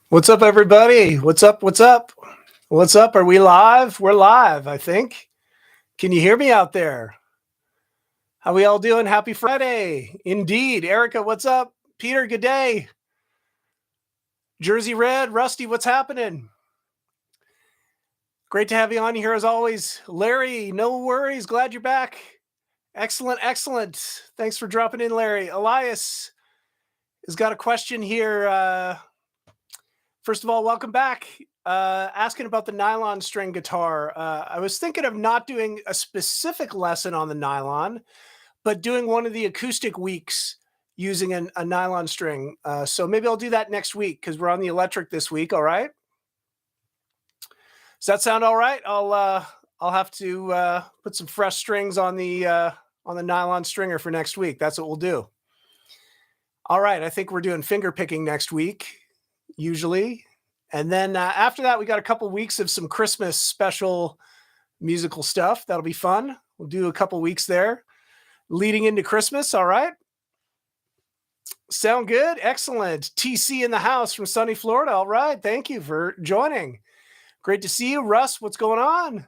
What's up, everybody? What's up? What's up? What's up? Are we live? We're live, I think. Can you hear me out there? How we all doing? Happy Friday. Indeed. Erica, what's up? Peter, good day. Jersey Red, Rusty, what's happening? Great to have you on here as always. Larry, no worries. Glad you're back. Excellent, excellent. Thanks for dropping in, Larry. Elias has got a question here. First of all, welcome back. Asking about the nylon string guitar. I was thinking of not doing a specific lesson on the nylon, but doing one of the acoustic weeks using a nylon string. So maybe I'll do that next week because we're on the electric this week. All right. Does that sound all right? I'll have to put some fresh strings on the nylon stringer for next week. That's what we'll do. All right. I think we're doing finger picking next week, usually. And then after that, we got a couple weeks of some Christmas special musical stuff. That'll be fun. We'll do a couple weeks there leading into Christmas. All right. Sound good? Excellent. TC in the house from sunny Florida. All right. Thank you for joining. Great to see you. Russ, what's going on?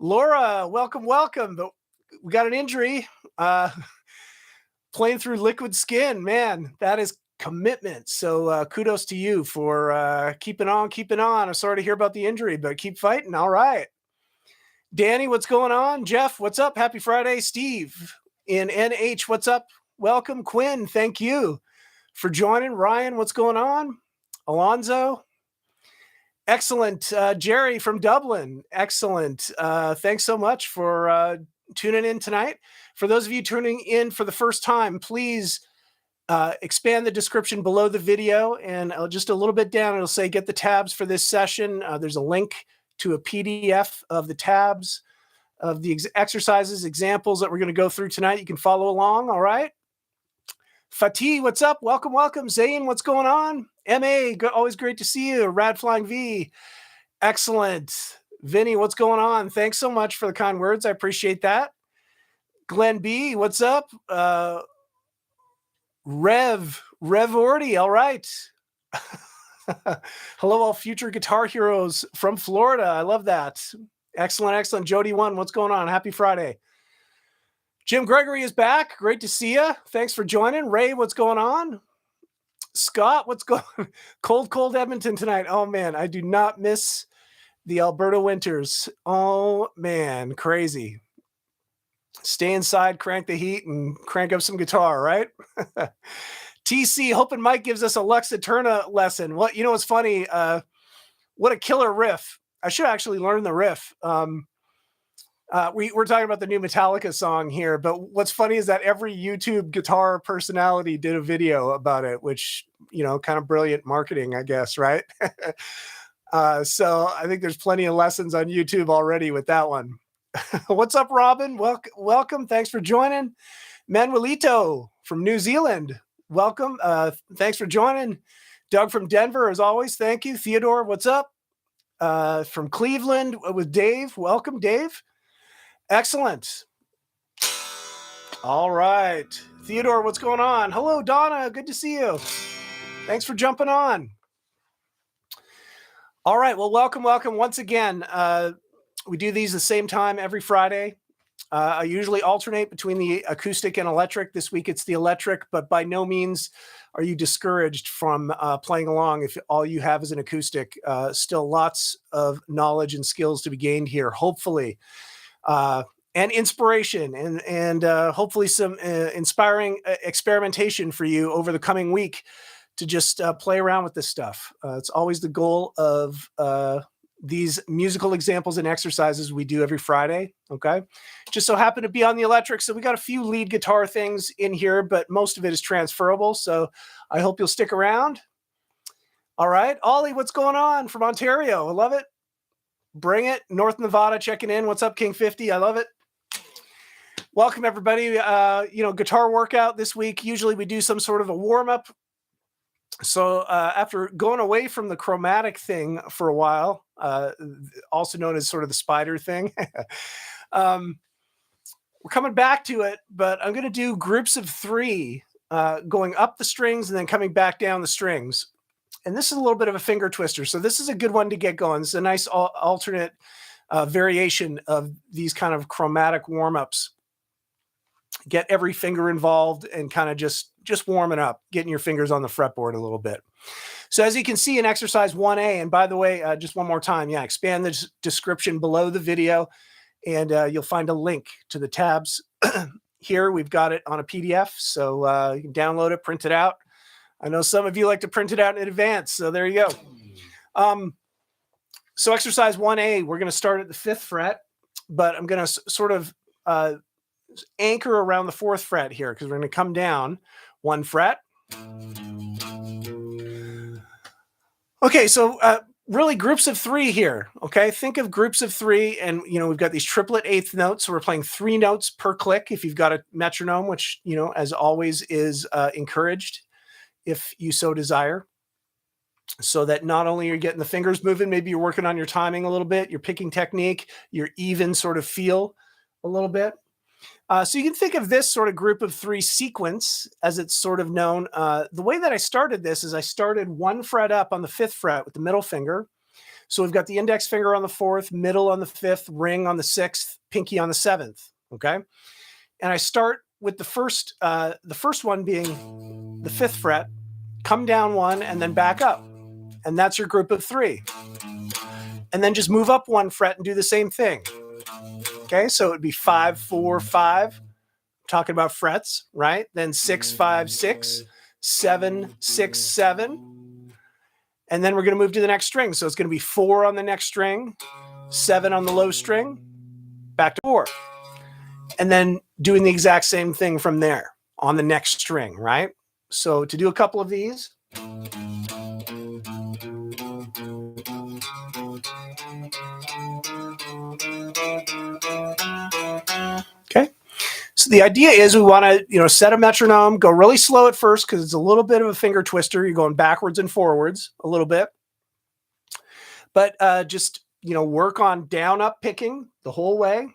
Laura, welcome, welcome. But we got an injury. Playing through liquid skin, man, that is commitment. So kudos to you for keeping on. I'm sorry to hear about the injury, but keep fighting. All right. Danny, what's going on? Jeff, what's up? Happy Friday. Steve in NH, what's up? Welcome. Quinn, thank you for joining. Ryan, what's going on? Alonzo, excellent. Jerry from Dublin, excellent. Thanks so much for tuning in tonight. For those of you tuning in for the first time, please expand the description below the video, and just a little bit down, it'll say get the tabs for this session. There's a link to a PDF of the tabs of the exercises, examples that we're going to go through tonight. You can follow along. All right. Fatih, what's up? Welcome, welcome. Zane, what's going on? MA, always great to see you. Rad Flying V, excellent. Vinny, what's going on? Thanks so much for the kind words. I appreciate that. Glenn B, what's up? Rev Orty, all right. Hello, all future guitar heroes from Florida. I love that. Excellent, excellent. Jody One, what's going on? Happy Friday. Jim Gregory is back. Great to see you. Thanks for joining. Ray, what's going on? Scott, what's going on? Cold Edmonton tonight. Oh, man, I do not miss the Alberta winters. Oh, man, crazy. Stay inside, crank the heat, and crank up some guitar, right? TC, hoping Mike gives us a Lux Eterna lesson. Well, you know what's funny? What a killer riff. I should actually learn the riff. We're talking about the new Metallica song here, but what's funny is that every YouTube guitar personality did a video about it, which, you know, kind of brilliant marketing, I guess, right? So I think there's plenty of lessons on YouTube already with that one. What's up, Robin? Welcome. Thanks for joining. Manuelito from New Zealand. Welcome. Thanks for joining. Doug from Denver, as always. Thank you. Theodore, what's up? From Cleveland with Dave. Welcome, Dave. Excellent. All right. Theodore, what's going on? Hello, Donna. Good to see you. Thanks for jumping on. All right. Well, welcome once again. We do these the same time every Friday. I usually alternate between the acoustic and electric. This week it's the electric, but by no means are you discouraged from playing along if all you have is an acoustic. Still lots of knowledge and skills to be gained here, hopefully. And inspiration and hopefully some inspiring experimentation for you over the coming week to just play around with this stuff. It's always the goal of these musical examples and exercises we do every Friday. Okay. Just so happen to be on the electric. So we got a few lead guitar things in here, but most of it is transferable. So I hope you'll stick around. All right. Ollie, what's going on from Ontario? I love it. Bring it. North Nevada checking in. What's up, King 50? I love it. Welcome, everybody. Guitar workout this week. Usually we do some sort of a warm-up. So after going away from the chromatic thing for a while, also known as sort of the spider thing, we're coming back to it, but I'm going to do groups of three going up the strings and then coming back down the strings. And this is a little bit of a finger twister. So this is a good one to get going. It's a nice alternate variation of these kind of chromatic warm-ups. Get every finger involved and kind of just warming up, getting your fingers on the fretboard a little bit. So as you can see in exercise 1A, and by the way, just one more time, yeah, expand the description below the video, and you'll find a link to the tabs. Here we've got it on a PDF, so you can download it, print it out. I know some of you like to print it out in advance, so there you go. So exercise 1A, we're going to start at the 5th fret, but I'm going to sort of anchor around the 4th fret here because we're going to come down 1 fret. Okay, so really groups of 3 here, okay? Think of groups of 3, and, you know, we've got these triplet 8th notes, so we're playing 3 notes per click if you've got a metronome, which, you know, as always is encouraged if you so desire, so that not only you're getting the fingers moving, maybe you're working on your timing a little bit, your picking technique, your even sort of feel a little bit. So you can think of this sort of group of 3 sequence as it's sort of known. The way that I started this is I started 1 fret up on the 5th fret with the middle finger. So we've got the index finger on the 4th, middle on the 5th, ring on the 6th, pinky on the 7th, okay? And I start with the first one being the 5th fret, come down 1 and then back up. And that's your group of 3. And then just move up 1 fret and do the same thing. Okay, so it'd be 5, 4, 5. Talking about frets, right? Then 6, 5, 6, 7, 6, 7. And then we're going to move to the next string. So it's going to be 4 on the next string, 7 on the low string, back to 4. And then doing the exact same thing from there on the next string, right? So to do a couple of these. Okay, so the idea is we want to, you know, set a metronome, go really slow at first because it's a little bit of a finger twister. You're going backwards and forwards a little bit, but just, you know, work on down up picking the whole way.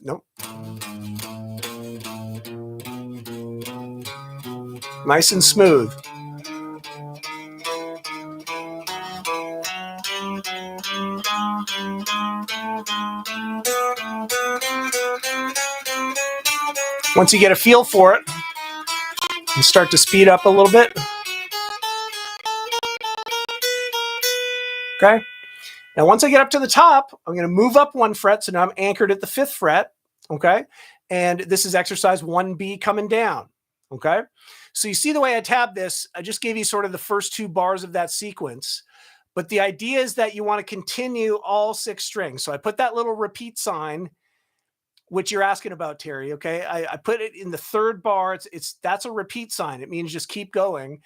Nope. Nice and smooth. Once you get a feel for it, you start to speed up a little bit. Okay. Now, once I get up to the top, I'm going to move up 1 fret. So now I'm anchored at the 5th fret. Okay. And this is exercise 1B coming down. Okay. So you see the way I tab this, I just gave you sort of the first 2 bars of that sequence. But the idea is that you want to continue all 6 strings. So I put that little repeat sign, which you're asking about, Terry. Okay. I put it in the 3rd bar. That's a repeat sign. It means just keep going.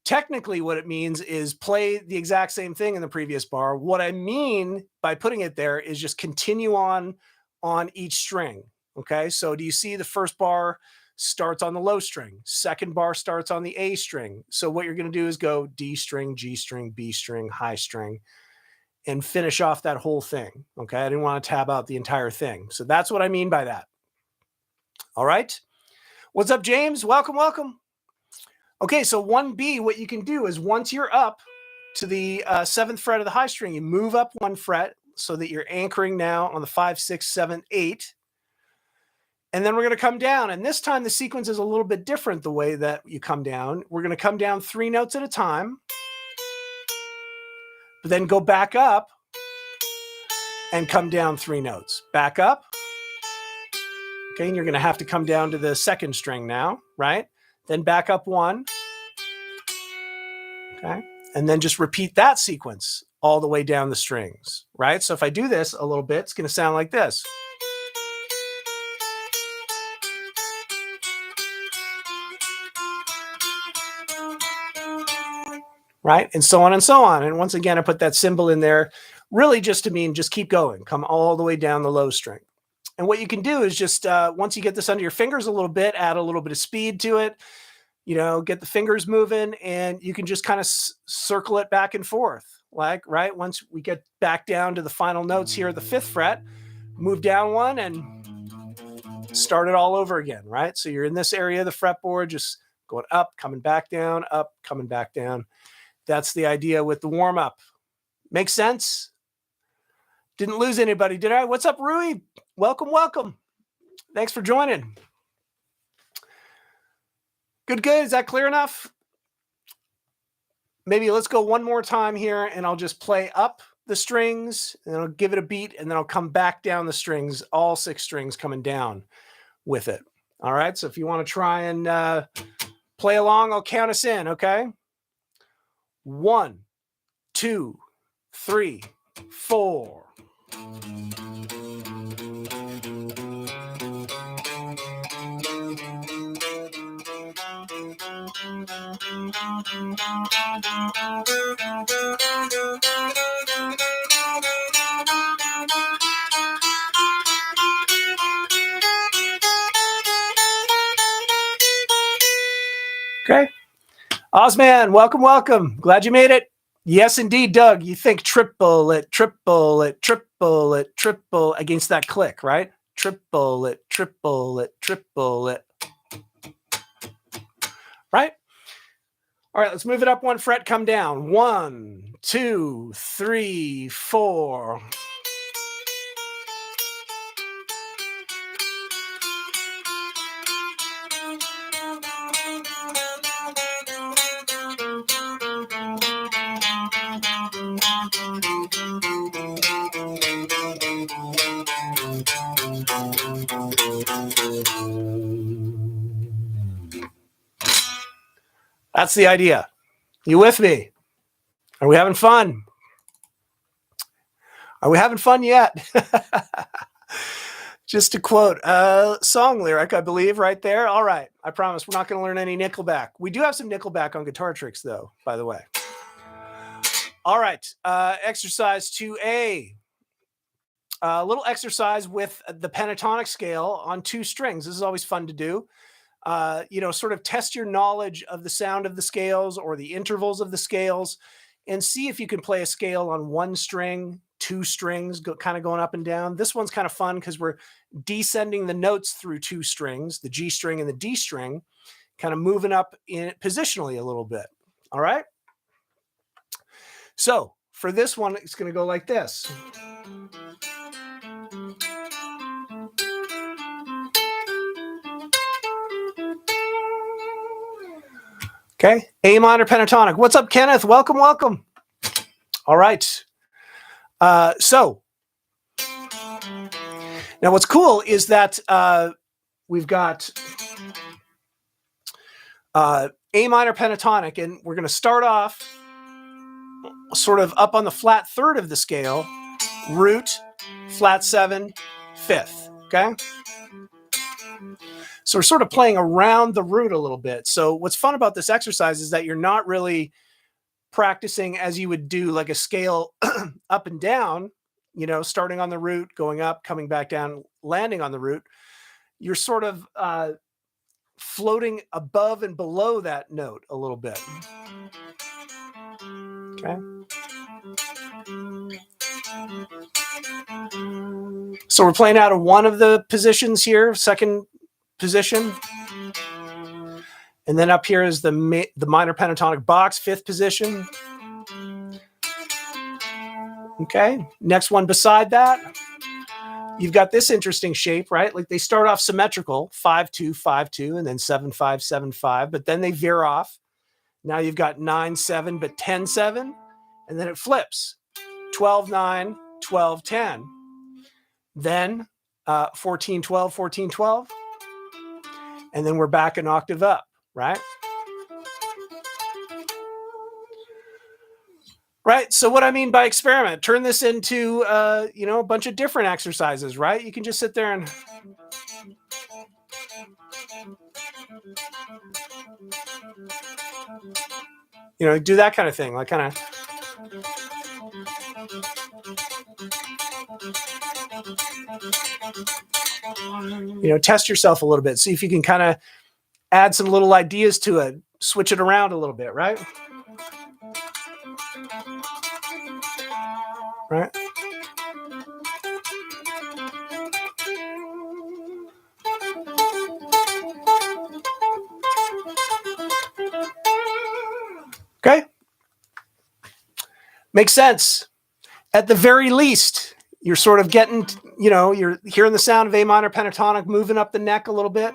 Technically, what it means is play the exact same thing in the previous bar. What I mean by putting it there is just continue on each string. Okay. So do you see the first bar starts on the low string? 2nd bar starts on the A string. So what you're going to do is go D string, G string, B string, high string, and finish off that whole thing. Okay. I didn't want to tab out the entire thing. So that's what I mean by that. All right. What's up, James? Welcome, welcome. Okay. So 1B, what you can do is once you're up to the 7th fret of the high string, you move up 1 fret so that you're anchoring now on the 5, 6, 7, 8. And then we're going to come down. And this time the sequence is a little bit different the way that you come down. We're going to come down 3 notes at a time, but then go back up and come down 3 notes. Back up. Okay, and you're going to have to come down to the 2nd string now, right? Then back up 1. Okay, and then just repeat that sequence all the way down the strings, right? So if I do this a little bit, it's going to sound like this. Right? And so on and so on. And once again, I put that symbol in there really just to mean just keep going, come all the way down the low string. And what you can do is just once you get this under your fingers a little bit, add a little bit of speed to it, you know, get the fingers moving, and you can just kind of circle it back and forth. Like, right? Once we get back down to the final notes here at the 5th fret, move down 1 and start it all over again, right? So you're in this area of the fretboard, just going up, coming back down, up, coming back down. That's the idea with the warm-up. Makes sense? Didn't lose anybody, did I? What's up, Rui? Welcome, welcome. Thanks for joining. Good, good. Is that clear enough? Maybe let's go one more time here, and I'll just play up the strings, and I'll give it a beat, and then I'll come back down the strings, all 6 strings coming down with it. All right, so if you want to try and play along, I'll count us in, okay? 1, 2, 3, 4. Okay. Ozman, welcome, welcome. Glad you made it. Yes, indeed, Doug. You think triple it, triple it, triple it, triple against that click, right? Triple it, triple it, triple it. Right? All right, let's move it up 1 fret, come down. 1, 2, 3, 4. That's the idea. You with me? Are we having fun? Are we having fun yet? Just to quote a song lyric, I believe, right there. All right. I promise we're not going to learn any Nickelback. We do have some Nickelback on Guitar Tricks, though, by the way. All right. Exercise 2A. A little exercise with the pentatonic scale on 2 strings. This is always fun to do. Sort of test your knowledge of the sound of the scales or the intervals of the scales and see if you can play a scale on 1 string, 2 strings, kind of going up and down. This one's kind of fun because we're descending the notes through 2 strings, the G string and the D string, kind of moving up in positionally a little bit. All right. So for this one, it's going to go like this. Okay, A minor pentatonic. What's up, Kenneth? Welcome, welcome. All right. So now what's cool is that we've got A minor pentatonic, and we're going to start off sort of up on the flat 3rd of the scale, root, flat 7, 5th, okay? So we're sort of playing around the root a little bit. So what's fun about this exercise is that you're not really practicing as you would do like a scale up and down, starting on the root, going up, coming back down, landing on the root. You're sort of floating above and below that note a little bit. Okay. So we're playing out of one of the positions here, 2nd position. And then up here is the minor pentatonic box, 5th position. Okay. Next one beside that, you've got this interesting shape, right? Like they start off symmetrical, 5-2, 5-2, and then 7-5, 7-5, but then they veer off. Now you've got 9-7, but 10-7, and then it flips, 12-9, 12-10. Then 14-12, 14-12, and then we're back an octave up, right? Right. So what I mean by experiment, turn this into, a bunch of different exercises, right? You can just sit there and do that kind of thing, like kind of. Test yourself a little bit. See if you can kind of add some little ideas to it, switch it around a little bit, right? Right. Okay. Makes sense. At the very least, you're sort of getting, you're hearing the sound of A minor pentatonic moving up the neck a little bit.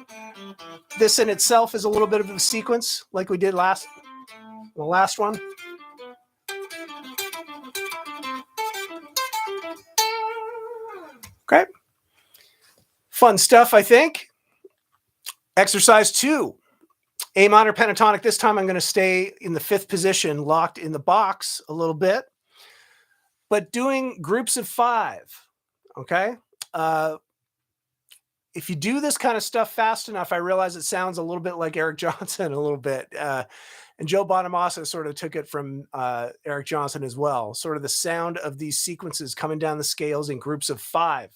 This in itself is a little bit of a sequence like we did the last one. Okay. Fun stuff, I think. Exercise 2. A minor pentatonic. This time I'm going to stay in the 5th position, locked in the box a little bit, but doing groups of 5. Okay. If you do this kind of stuff fast enough, I realize it sounds a little bit like Eric Johnson a little bit. And Joe Bonamassa sort of took it from Eric Johnson as well. Sort of the sound of these sequences coming down the scales in groups of 5.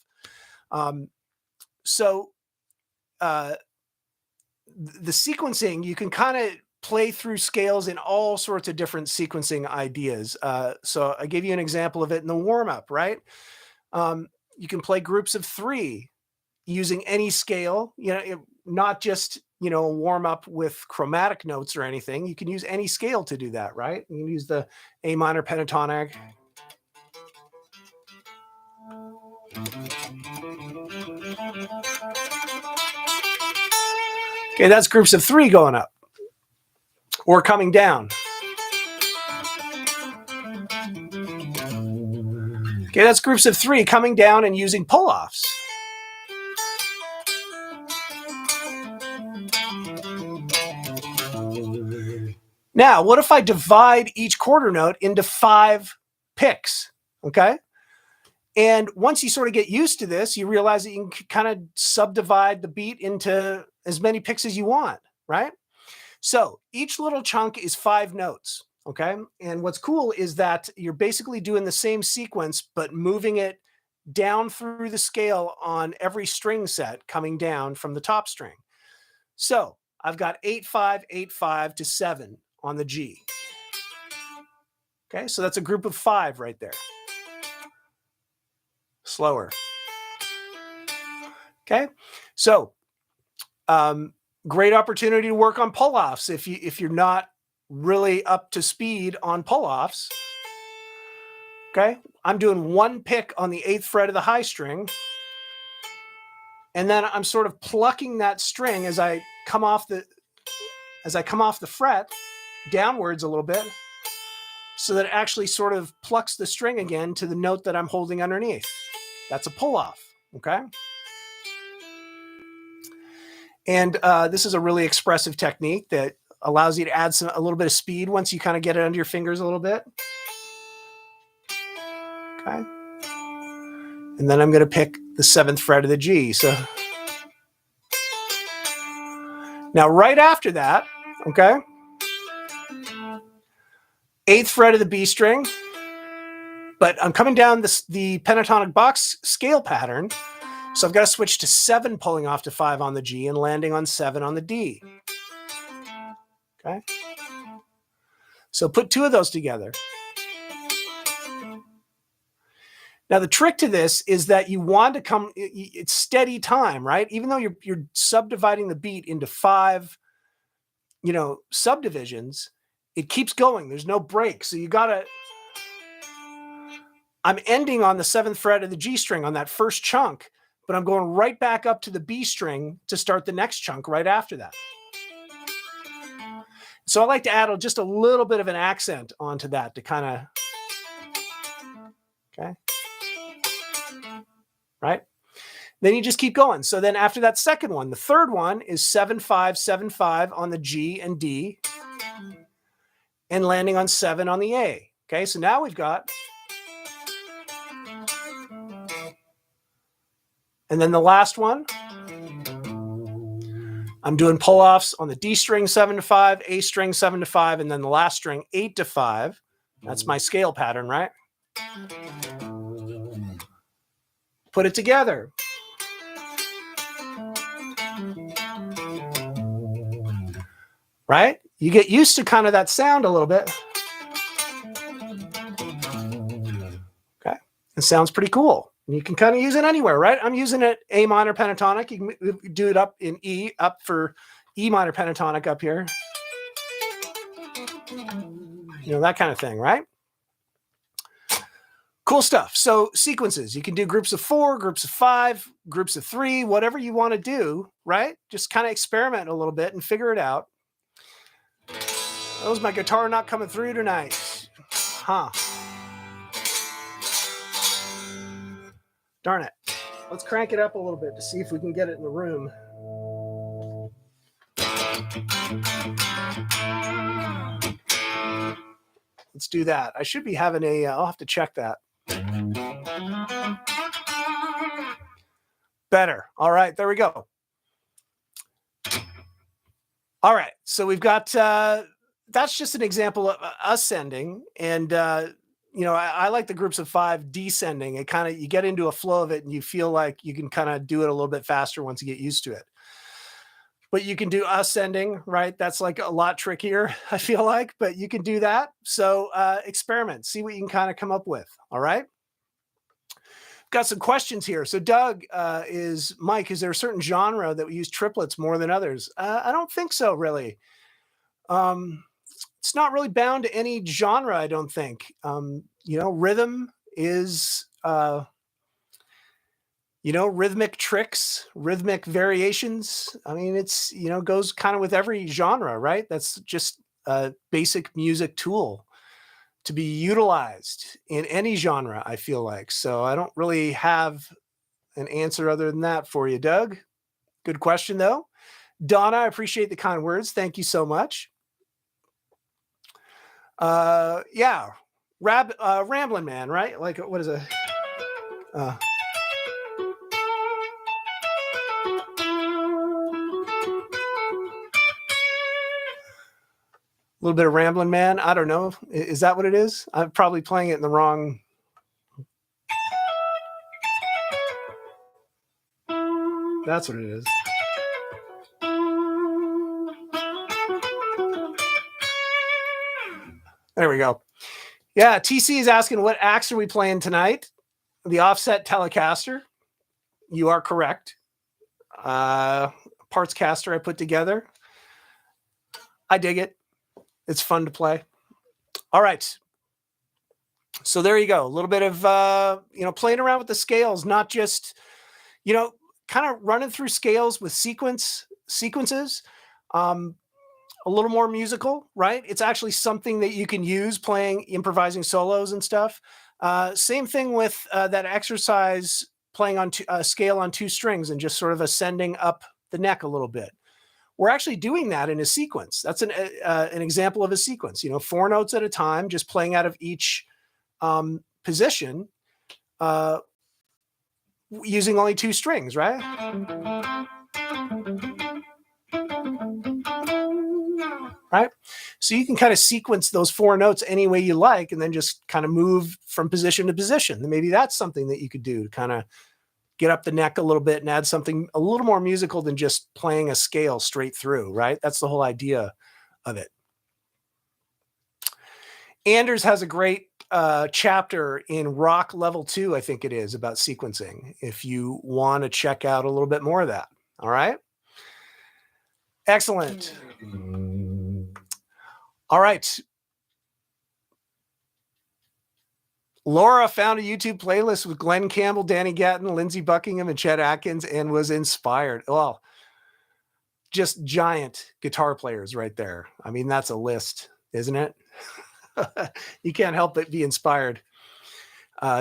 The sequencing, you can kind of play through scales in all sorts of different sequencing ideas. So I gave you an example of it in the warm-up, right? You can play groups of 3 using any scale, not just, a warm-up with chromatic notes or anything. You can use any scale to do that, right? You can use the A minor pentatonic. Okay, that's groups of 3 going up or coming down. Okay, that's groups of 3 coming down and using pull-offs. Now, what if I divide each quarter note into 5 picks? Okay. And once you sort of get used to this, you realize that you can kind of subdivide the beat into as many picks as you want, right? So each little chunk is 5 notes, okay? And what's cool is that you're basically doing the same sequence, but moving it down through the scale on every string set coming down from the top string. So I've got 8-5, 8-5 to 7 on the G. Okay, so that's a group of 5 right there. Slower. Okay, so great opportunity to work on pull-offs if you're not really up to speed on pull-offs. Okay, I'm doing 1 pick on the 8th fret of the high string, and then I'm sort of plucking that string as I come off the fret downwards a little bit, so that it actually sort of plucks the string again to the note that I'm holding underneath. That's a pull-off, okay? And this is a really expressive technique that allows you to add a little bit of speed once you kind of get it under your fingers a little bit. Okay. And then I'm going to pick the 7th fret of the G. So now right after that, okay, 8th fret of the B string, but I'm coming down the pentatonic box scale pattern, so I've got to switch to 7 pulling off to 5 on the G and landing on 7 on the D. Okay, so put 2 of those together. Now the trick to this is that you want to it's steady time, right? Even though you're subdividing the beat into 5, subdivisions, it keeps going. There's no break. So I'm ending on the 7th fret of the G string on that first chunk, but I'm going right back up to the B string to start the next chunk right after that. So I like to add just a little bit of an accent onto that to kind of, okay, right? Then you just keep going. So then after that second one, the third one is 7-5, 7-5 on the G and D, and landing on 7 on the A. Okay, so now we've got, and then the last one, I'm doing pull-offs on the D string 7-5, A string 7-5, and then the last string 8-5. That's my scale pattern, right? Put it together. Right? You get used to kind of that sound a little bit. Okay. It sounds pretty cool. You can kind of use it anywhere, right? I'm using it A minor pentatonic. You can do it up in E, up for E minor pentatonic up here. that kind of thing, right? Cool stuff. So sequences, you can do groups of 4, groups of 5, groups of 3, whatever you want to do, right? Just kind of experiment a little bit and figure it out. Oh, is my guitar not coming through tonight? Huh. Darn it. Let's crank it up a little bit to see if we can get it in the room. Let's do that. I should be having I'll have to check that. Better. All right, there we go. All right, so we've got, that's just an example of ascending. And, I like the groups of 5 descending. It kind of, you get into a flow of it and you feel like you can kind of do it a little bit faster once you get used to it. But you can do ascending, right? That's like a lot trickier, I feel like, but you can do that. So experiment, see what you can kind of come up with. All right. Got some questions here. So Doug Mike, is there a certain genre that we use triplets more than others? I don't think so, really. It's not really bound to any genre, I don't think. Rhythm is, rhythmic tricks, rhythmic variations. I mean, it's, goes kind of with every genre, right? That's just a basic music tool to be utilized in any genre, I feel like. So I don't really have an answer other than that for you, Doug. Good question, though. Donna, I appreciate the kind words. Thank you so much. Yeah, Ramblin' Man, right? Like, what is it? A little bit of Ramblin' Man. I don't know. Is that what it is? I'm probably playing it in the wrong. That's what it is. There we go. Yeah, TC is asking, what axe are we playing tonight? The Offset Telecaster. You are correct. Parts caster I put together. I dig it. It's fun to play. All right. So there you go. A little bit of, playing around with the scales, not just, kind of running through scales with sequences. A little more musical, right? It's actually something that you can use playing, improvising solos and stuff. Same thing with that exercise, playing on a scale on 2 strings and just sort of ascending up the neck a little bit. We're actually doing that in a sequence. That's an example of a sequence, 4 notes at a time, just playing out of each position using only 2 strings, right? Right? So you can kind of sequence those 4 notes any way you like, and then just kind of move from position to position. And maybe that's something that you could do to kind of get up the neck a little bit and add something a little more musical than just playing a scale straight through, right? That's the whole idea of it. Anders has a great chapter in Rock Level 2, I think it is, about sequencing, if you want to check out a little bit more of that. All right. Excellent. All right. Laura found a YouTube playlist with Glenn Campbell, Danny Gatton, Lindsey Buckingham, and Chet Atkins and was inspired. Well, just giant guitar players right there. I mean, that's a list, isn't it? You can't help but be inspired.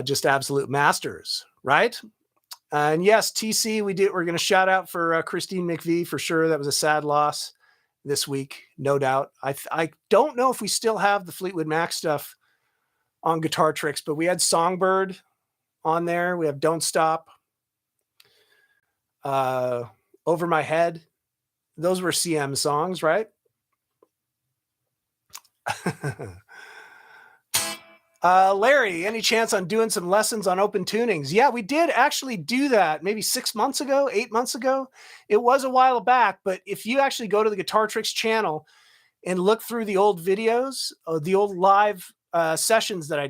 Just absolute masters, right? And yes, TC, we're going to shout out for Christine McVie for sure. That was a sad loss this week, no doubt. I don't know if we still have the Fleetwood Mac stuff on Guitar Tricks, but we had Songbird on there. We have Don't Stop, Over My Head. Those were CM songs, right? Larry, any chance on doing some lessons on open tunings? Yeah, we did actually do that maybe 6 months ago, 8 months ago. It was a while back, but if you actually go to the Guitar Tricks channel and look through the old videos, the old live sessions that I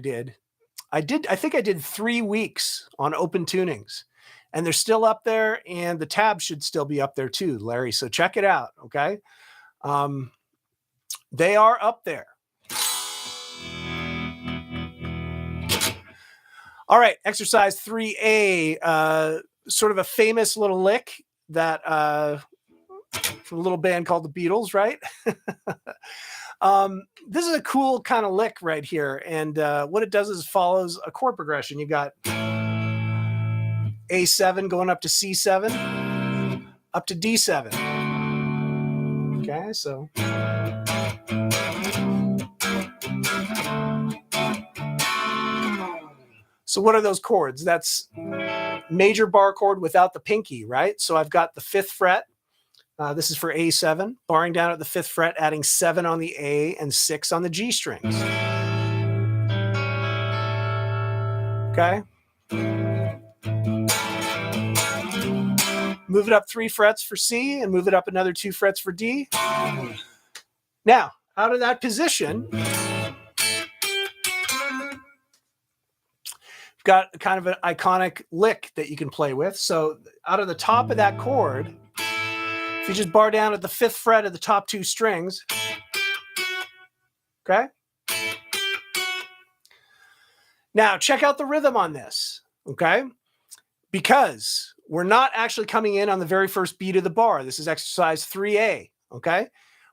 think I did 3 weeks on open tunings, and they're still up there, and the tab should still be up there too, Larry. So check it out. Okay. They are up there. All right, exercise 3A, sort of a famous little lick that from a little band called the Beatles, right? This is a cool kind of lick right here, and what it does is follows a chord progression. You got A7 going up to C7, up to D7. Okay, so what are those chords? That's major bar chord without the pinky, right? So I've got the 5th fret. This is for A7, barring down at the 5th fret, adding 7 on the A and 6 on the G strings. Okay. Move it up 3 frets for C and move it up another 2 frets for D. Now, out of that position, we've got kind of an iconic lick that you can play with. So out of the top of that chord, if you just bar down at the 5th fret of the top 2 strings, okay? Now, check out the rhythm on this, okay? Because we're not actually coming in on the very first beat of the bar. This is exercise 3A, okay?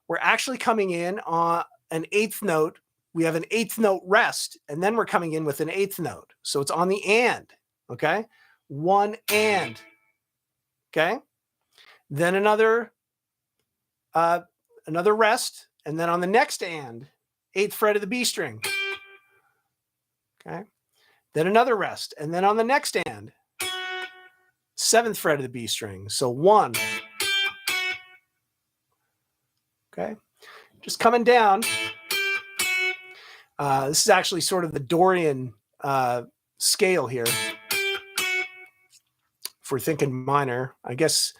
We're actually coming in on an 8th note. We have an 8th note rest, and then we're coming in with an 8th note. So it's on the and, okay? 1 and, okay? Then another rest, and then on the next and, 8th fret of the B string, okay? Then another rest, and then on the next and, 7th fret of the B string. So 1. Okay. Just coming down. This is actually sort of the Dorian scale here. If we're thinking minor, I guess.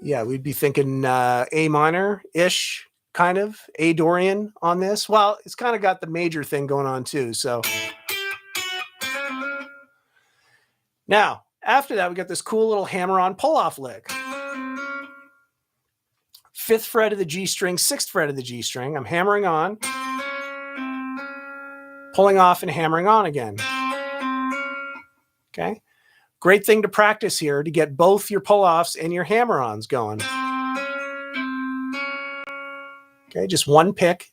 Yeah, we'd be thinking A minor-ish, kind of. A Dorian on this. Well, it's kind of got the major thing going on too, so. Now, after that, we got this cool little hammer-on pull-off lick. 5th fret of the G string, 6th fret of the G string. I'm hammering on, pulling off and hammering on again. Okay. Great thing to practice here to get both your pull-offs and your hammer-ons going. Okay, just one pick.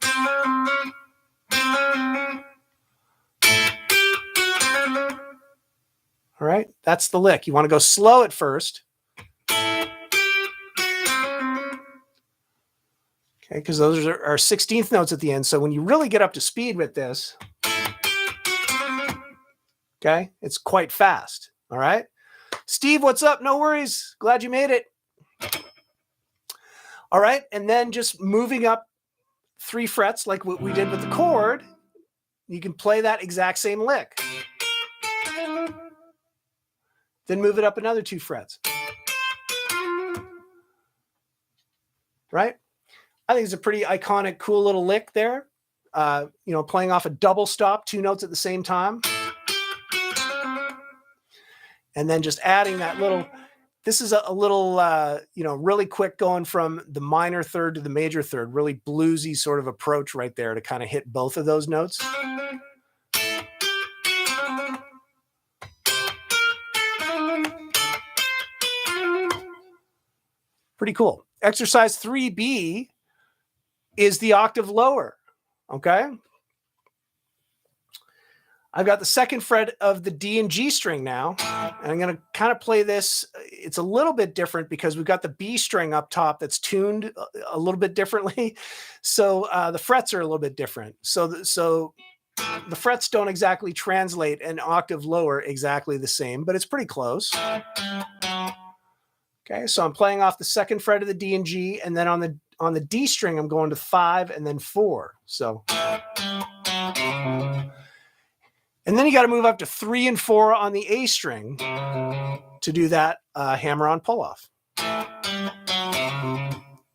All right, that's the lick. You want to go slow at first. Okay, because those are our 16th notes at the end. So when you really get up to speed with this, okay, it's quite fast. All right. Steve, what's up? No worries. Glad you made it. All right. And then just moving up 3 frets like what we did with the chord, you can play that exact same lick. Then move it up another 2 frets. Right? I think it's a pretty iconic, cool little lick there. Playing off a double stop, 2 notes at the same time. And then just adding that little, this is a little, really quick going from the minor third to the major third, really bluesy sort of approach right there to kind of hit both of those notes. Pretty cool. Exercise 3B is the octave lower, okay? I've got the 2nd fret of the D and G string now, and I'm going to kind of play this. It's a little bit different because we've got the B string up top that's tuned a little bit differently. So the frets are a little bit different. So the frets don't exactly translate an octave lower exactly the same, but it's pretty close. Okay, so I'm playing off the 2nd fret of the D and G, and then on the D string, I'm going to 5 and then 4. So, and then you got to move up to 3 and 4 on the A string to do that hammer-on pull-off.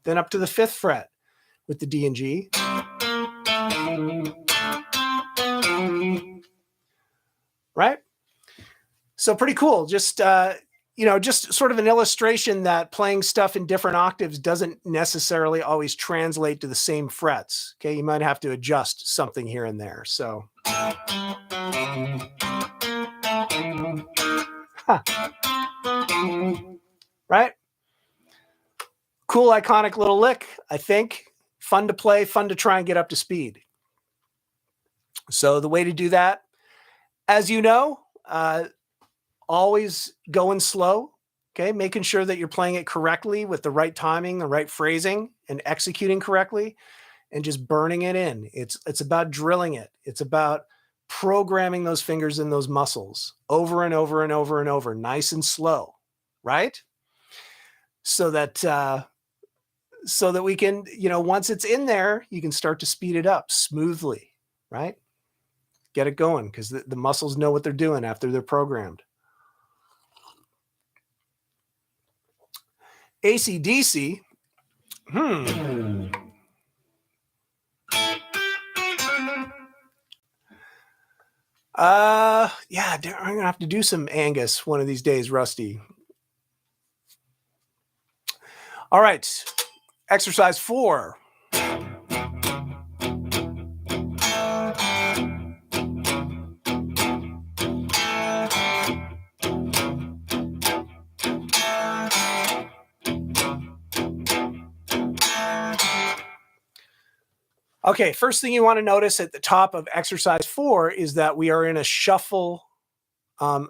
Then up to the 5th fret with the D and G. Right? So pretty cool. Just just sort of an illustration that playing stuff in different octaves doesn't necessarily always translate to the same frets. Okay, you might have to adjust something here and there. So, right? Cool, iconic little lick, I think. Fun to play, fun to try and get up to speed. So the way to do that, as you know, always going slow, okay? Making sure that you're playing it correctly with the right timing, the right phrasing, and executing correctly, and just burning it in. It's about drilling it. It's about programming those fingers and those muscles over and over and over and over, nice and slow, right? So that we can, once it's in there, you can start to speed it up smoothly, right? Get it going, because the muscles know what they're doing after they're programmed. AC/DC. Yeah, I'm gonna have to do some Angus one of these days, Rusty. All right, exercise 4. Okay, first thing you want to notice at the top of exercise 4 is that we are in a shuffle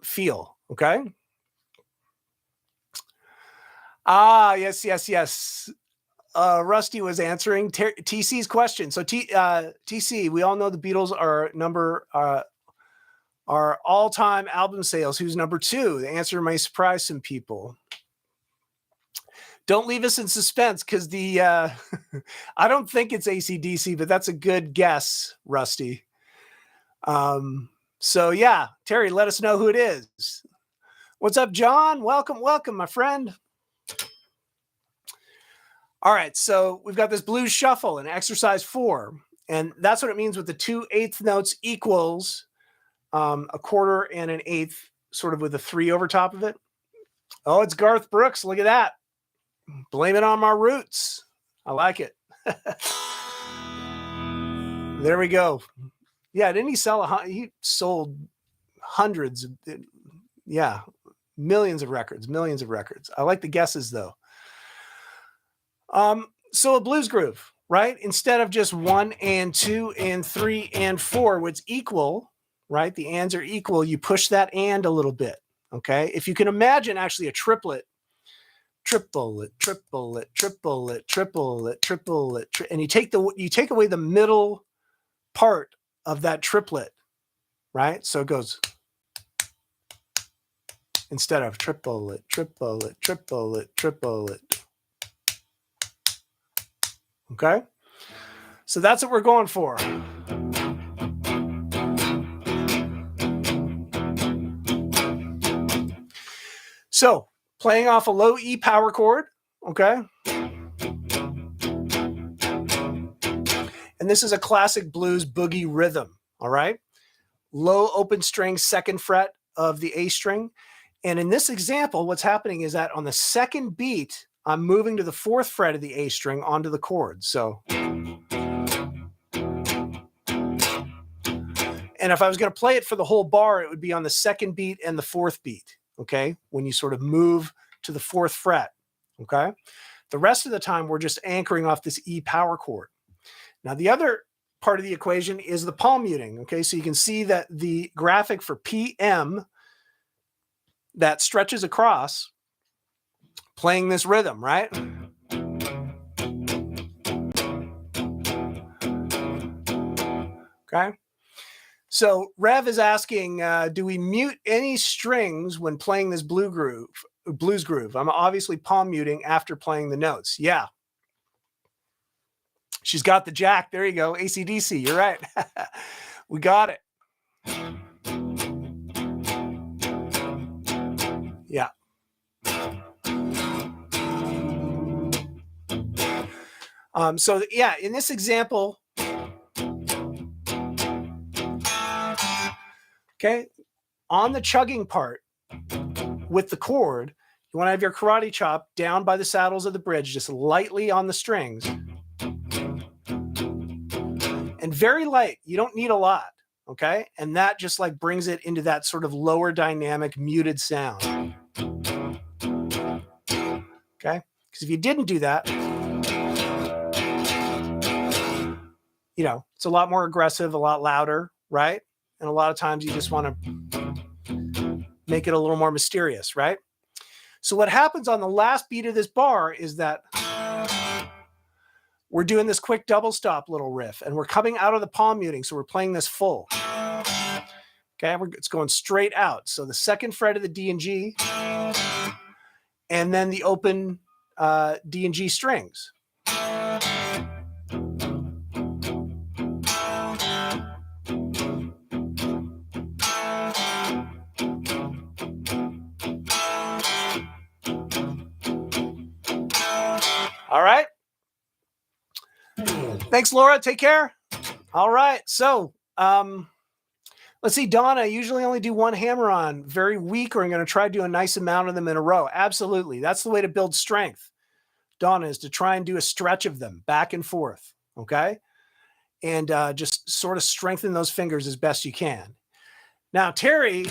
feel, okay? Yes. Rusty was answering TC's question. So TC, we all know the Beatles are all-time album sales. Who's number 2? The answer may surprise some people. Don't leave us in suspense, because I don't think it's AC/DC, but that's a good guess, Rusty. So yeah, Terry, let us know who it is. What's up, John? Welcome, my friend. All right, so we've got this blues shuffle in exercise 4, and that's what it means with the 2/8 notes equals a quarter and an eighth, sort of with a 3 over top of it. Oh, it's Garth Brooks. Look at that. Blame it on my roots. I like it. There we go. Yeah, didn't he sell he sold hundreds of, millions of records. I like the guesses though. So a blues groove, right? Instead of just 1 and 2 and 3 and 4, which equal, right? The ands are equal. You push that and a little bit. Okay. If you can imagine actually a triplet, triplet, triplet, triplet, triplet, triplet, and you take away the middle part of that triplet, right? So it goes instead of triplet, triplet, triplet, triplet. Okay? So that's what we're going for. So playing off a low E power chord, okay? And this is a classic blues boogie rhythm, all right? Low open string, 2nd fret of the A string. And in this example, what's happening is that on the 2nd beat, I'm moving to the 4th fret of the A string onto the chord. So, and if I was going to play it for the whole bar, it would be on the 2nd beat and the 4th beat, okay? When you sort of move to the 4th fret, okay? The rest of the time, we're just anchoring off this E power chord. Now, the other part of the equation is the palm muting, okay? So you can see that the graphic for PM that stretches across playing this rhythm, right? Okay. So Rev is asking, do we mute any strings when playing this blues groove? I'm obviously palm muting after playing the notes. Yeah. She's got the jack. There you go. AC/DC. You're right. We got it. Yeah. So yeah, in this example, okay, on the chugging part with the chord, You want to have your karate chop down by the saddles of the bridge, just lightly on the strings. And very light. You don't need a lot. Okay. And that just like brings it into that sort of lower dynamic muted sound. Okay. Because if you didn't do that, you know, it's a lot more aggressive, a lot louder, right? And a lot of times you just want to make it a little more mysterious, right? So what happens on the last beat of this bar is that we're doing this quick double stop little riff, and we're coming out of the palm muting, so we're playing this full. Okay, it's going straight out. So the second fret of the D and G, and then the open D and G strings. All right. Thanks, Laura. Take care. All right. So let's see, Donna, I usually only do one hammer-on, very weak, or I'm going to try to do a nice amount of them in a row. Absolutely. That's the way to build strength, Donna, is to try and do a stretch of them back and forth, okay? And just sort of strengthen those fingers as best you can. Now, Terry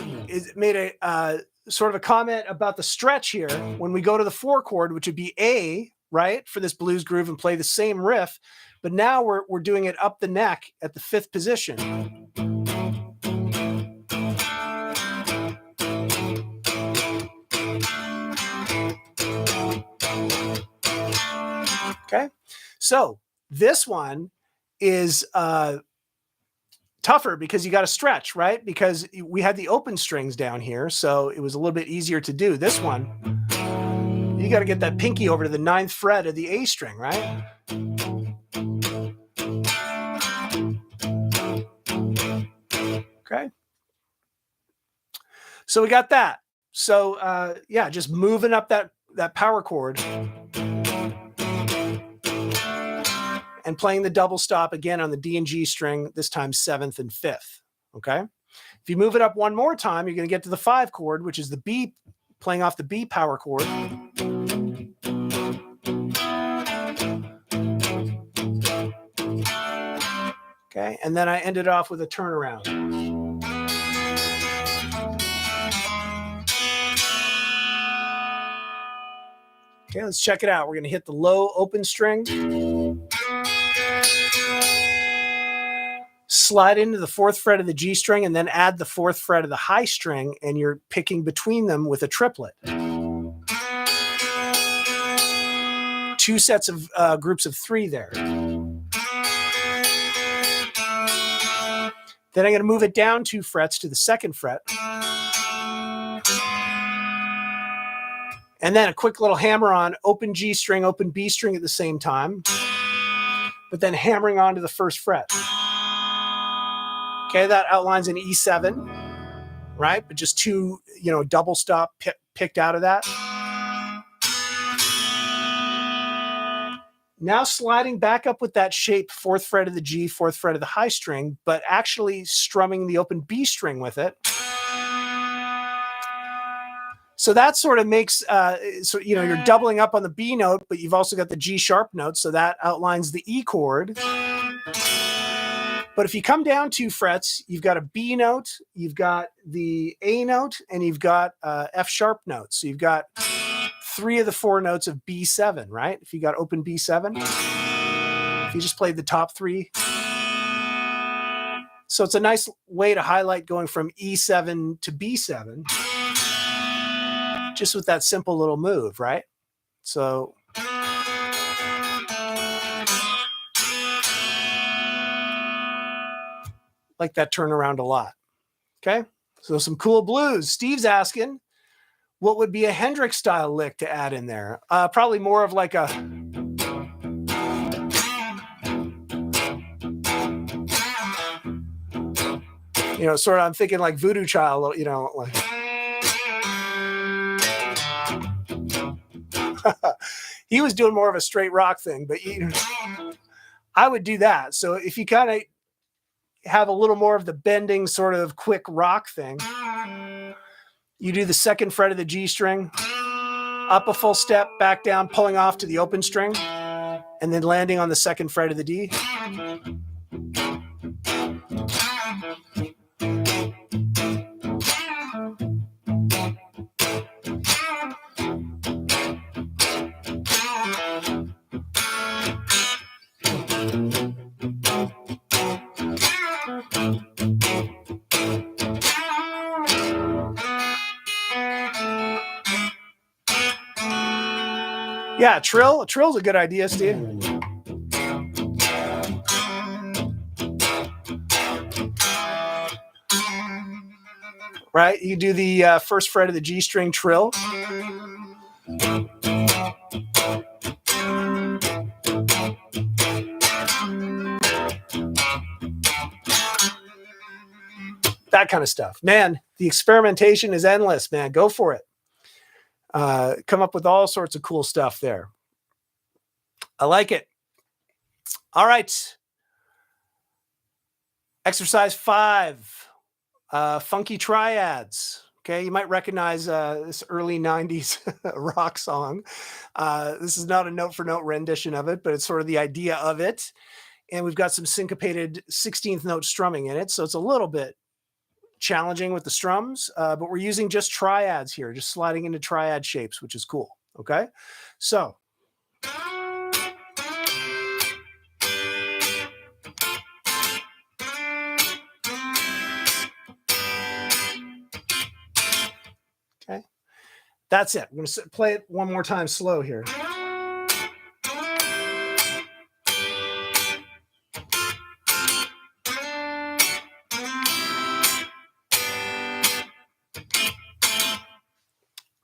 made a sort of a comment about the stretch here. When we go to the 4 chord, which would be A, right, for this blues groove and play the same riff, but now we're doing it up the neck at the 5th position. Okay, so this one is tougher because you got to stretch, right? Because we had the open strings down here, so it was a little bit easier to do. This one, you got to get that pinky over to the 9th fret of the A string, right? Okay, so we got that. So yeah, just moving up that power chord and playing the double stop again on the D and G string, this time 7th and 5th, okay? If you move it up one more time, you're gonna get to the 5 chord, which is the B, playing off the B power chord. Okay, and then I ended off with a turnaround. Okay, let's check it out. We're gonna hit the low open string, slide into the 4th fret of the G string, and then add the 4th fret of the high string, and you're picking between them with a triplet. 2 sets of groups of 3 there. Then I'm going to move it down 2 frets to the 2nd fret. And then a quick little hammer on open G string, open B string at the same time, but then hammering onto the 1st fret. Okay, that outlines an E7, right? But just 2, double stop picked out of that. Now sliding back up with that shape, 4th fret of the G, 4th fret of the high string, but actually strumming the open B string with it. So that sort of makes, you're doubling up on the B note, but you've also got the G sharp note, so that outlines the E chord. But if you come down 2 frets, you've got a B note, you've got the A note, and you've got F sharp note. So you've got 3 of the 4 notes of B7, right? If you got open B7, if you just played the top 3. So it's a nice way to highlight going from E7 to B7, just with that simple little move, right? So like that turnaround a lot. Okay, so some cool blues. Steve's asking, what would be a Hendrix style lick to add in there? Probably more of like a sort of, I'm thinking like Voodoo Child, like he was doing more of a straight rock thing, but I would do that. So if you kind of have a little more of the bending sort of quick rock thing, you do the 2nd fret of the G string, up a full step, back down, pulling off to the open string, and then landing on the second fret of the D. Yeah, trill. A trill's a good idea, Steve. Right? You do the first fret of the G string trill. That kind of stuff. Man, the experimentation is endless, man. Go for it. Come up with all sorts of cool stuff there. I like it. All right. Exercise 5, funky triads. Okay, you might recognize this early 90s rock song. This is not a note-for-note rendition of it, but it's sort of the idea of it. And we've got some syncopated 16th note strumming in it, so it's a little bit challenging with the strums, but we're using just triads here, just sliding into triad shapes, which is cool. Okay, so okay, that's it. I'm going to play it one more time slow here.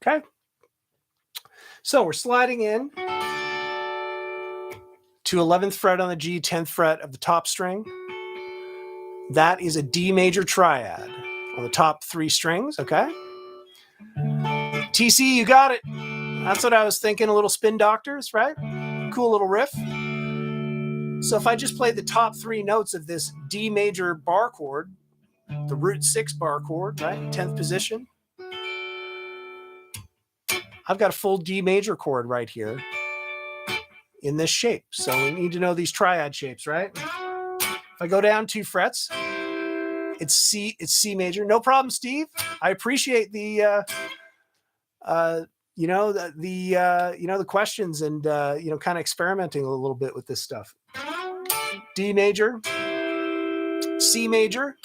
Okay, so we're sliding in to 11th fret on the G, 10th fret of the top string. That is a D major triad on the top 3 strings, okay? TC, you got it. That's what I was thinking, a little Spin Doctors, right? Cool little riff. So if I just play the top 3 notes of this D major bar chord, the root 6 bar chord, right? 10th position. I've got a full D major chord right here in this shape. So we need to know these triad shapes, right? If I go down 2 frets, it's C major. No problem, Steve. I appreciate the the questions and kind of experimenting a little bit with this stuff. D major, C major,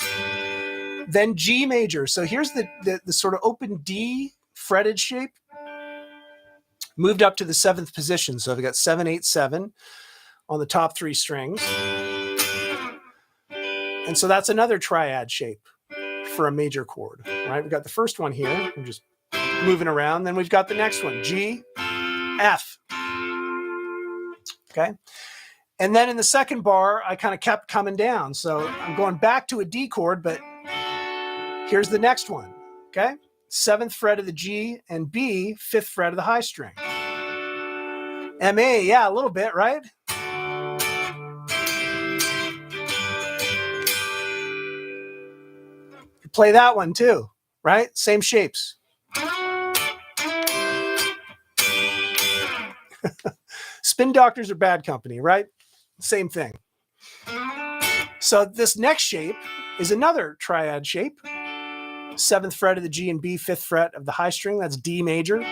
then G major. So here's the sort of open D fretted shape. Moved up to the 7th position. So I've got 7, 8, 7 on the top 3 strings. And so that's another triad shape for a major chord, right? We've got the first one here. I'm just moving around. Then we've got the next one, G, F. Okay. And then in the second bar, I kind of kept coming down. So I'm going back to a D chord, but here's the next one. Okay. 7th fret of the G and B, 5th fret of the high string. MA, yeah, a little bit, right? Play that one too, right? Same shapes. Spin Doctors are bad company, right? Same thing. So this next shape is another triad shape. 7th fret of the G and B, 5th fret of the high string. That's D major.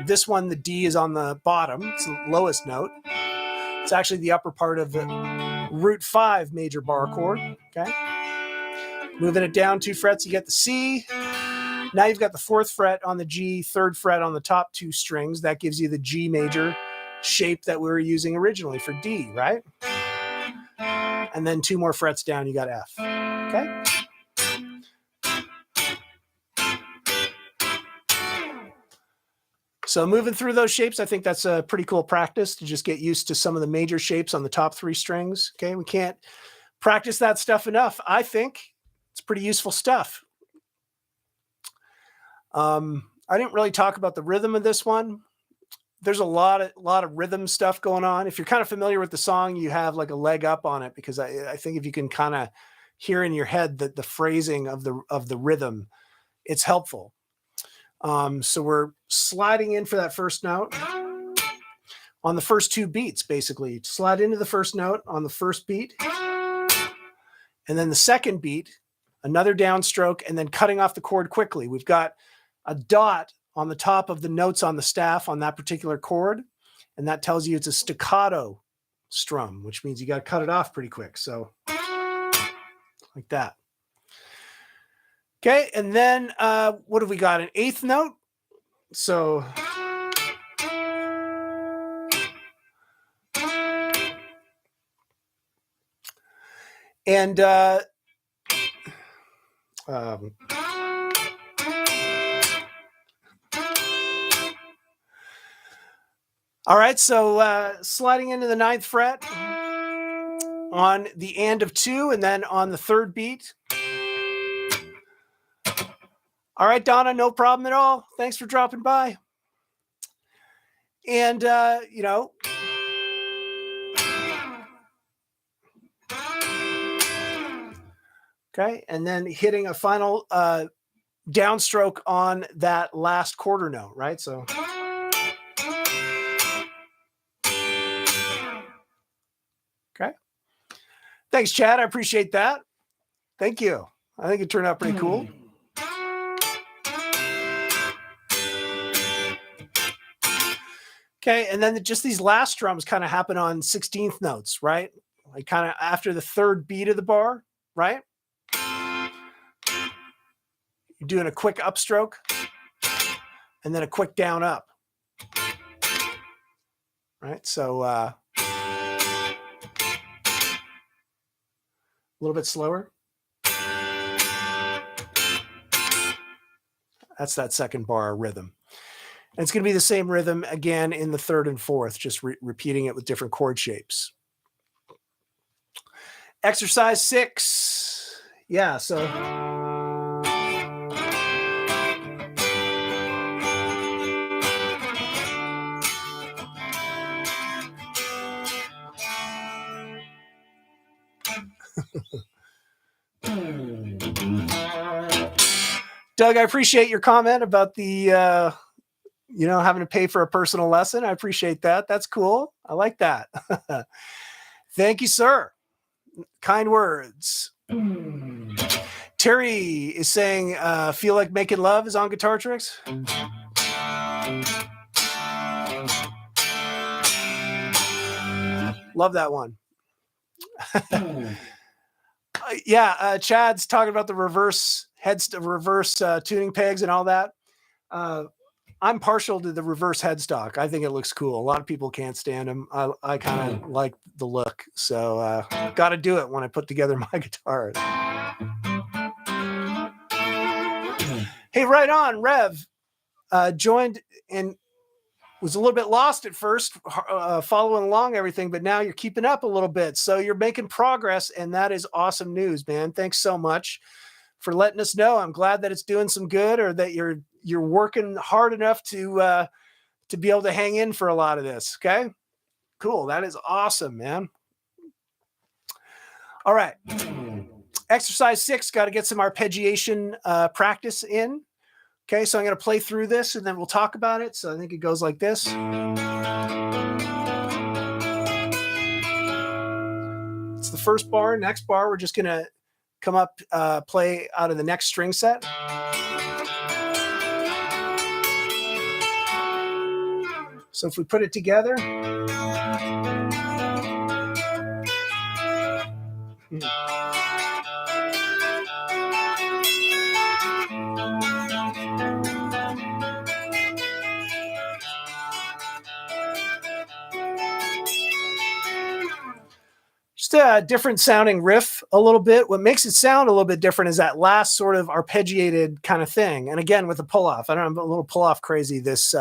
This one, the D is on the bottom. It's the lowest note. It's actually the upper part of the root 5 major bar chord. Okay. Moving it down 2 frets, you get the C. Now you've got the 4th fret on the G, 3rd fret on the top 2 strings. That gives you the G major shape that we were using originally for D, right? And then 2 more frets down, you got F. Okay. So moving through those shapes, I think that's a pretty cool practice to just get used to some of the major shapes on the top 3 strings. Okay, we can't practice that stuff enough. I think it's pretty useful stuff. I didn't really talk about the rhythm of this one. There's a lot of rhythm stuff going on. If you're kind of familiar with the song, you have like a leg up on it, because I think if you can kind of hear in your head that the phrasing of the rhythm, it's helpful. So we're sliding in for that first note on the first two beats, basically. Slide into the first note on the first beat. And then the second beat, another downstroke, and then cutting off the chord quickly. We've got a dot on the top of the notes on the staff on that particular chord, and that tells you it's a staccato strum, which means you got to cut it off pretty quick. So like that. Okay, and then what have we got? An eighth note. So and all right, so sliding into the ninth fret on the and of 2, and then on the third beat. All right, Donna, no problem at all. Thanks for dropping by. And, you know, okay, and then hitting a final downstroke on that last quarter note, right? So. Okay. Thanks, Chad. I appreciate that. Thank you. I think it turned out pretty cool. Okay, and then just these last drums kind of happen on 16th notes, right? Like kind of after the third beat of the bar, right? You're doing a quick upstroke and then a quick down up, right? So a little bit slower. That's that second bar rhythm. And it's going to be the same rhythm again in the third and fourth, just repeating it with different chord shapes. Exercise 6. Yeah, so. Doug, I appreciate your comment about the you know, having to pay for a personal lesson. I appreciate that. That's cool. I like that. Thank you, sir. Kind words. Terry is saying, Feel Like Making Love is on Guitar Tricks. Love that one. Yeah, Chad's talking about the reverse tuning pegs and all that. I'm partial to the reverse headstock. I think it looks cool. A lot of people can't stand them. I kind of like the look. So got to do it when I put together my guitar. Hey, right on. Rev joined and was a little bit lost at first, following along everything, but now you're keeping up a little bit. So you're making progress, and that is awesome news, man. Thanks so much for letting us know. I'm glad that it's doing some good, or that you're working hard enough to be able to hang in for a lot of this. Okay, cool. That is awesome, man. All right. Exercise 6, got to get some arpeggiation practice in. Okay, so I'm going to play through this and then we'll talk about it. So I think it goes like this. It's the first bar. Next bar, we're just going to come up, play out of the next string set. So if we put it together. Just a different sounding riff a little bit. What makes it sound a little bit different is that last sort of arpeggiated kind of thing. And again, with the pull off, I don't know, I'm a little pull off crazy this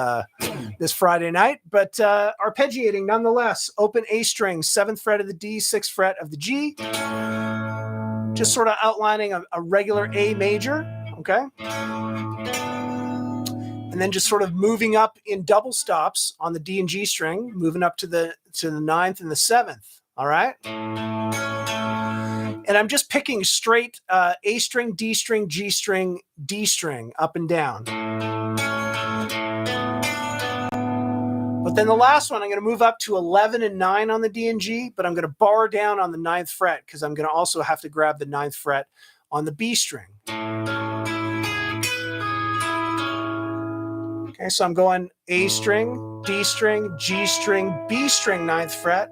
Friday night, but arpeggiating nonetheless. Open A string, 7th fret of the D, 6th fret of the G. Just sort of outlining a regular A major, okay? And then just sort of moving up in double stops on the D and G string, moving up to the 9th and the 7th. All right. And I'm just picking straight A string, D string, G string, D string, up and down. But then the last one, I'm going to move up to 11 and 9 on the D and G, but I'm going to bar down on the 9th fret because I'm going to also have to grab the 9th fret on the B string. Okay, so I'm going A string, D string, G string, B string, 9th fret.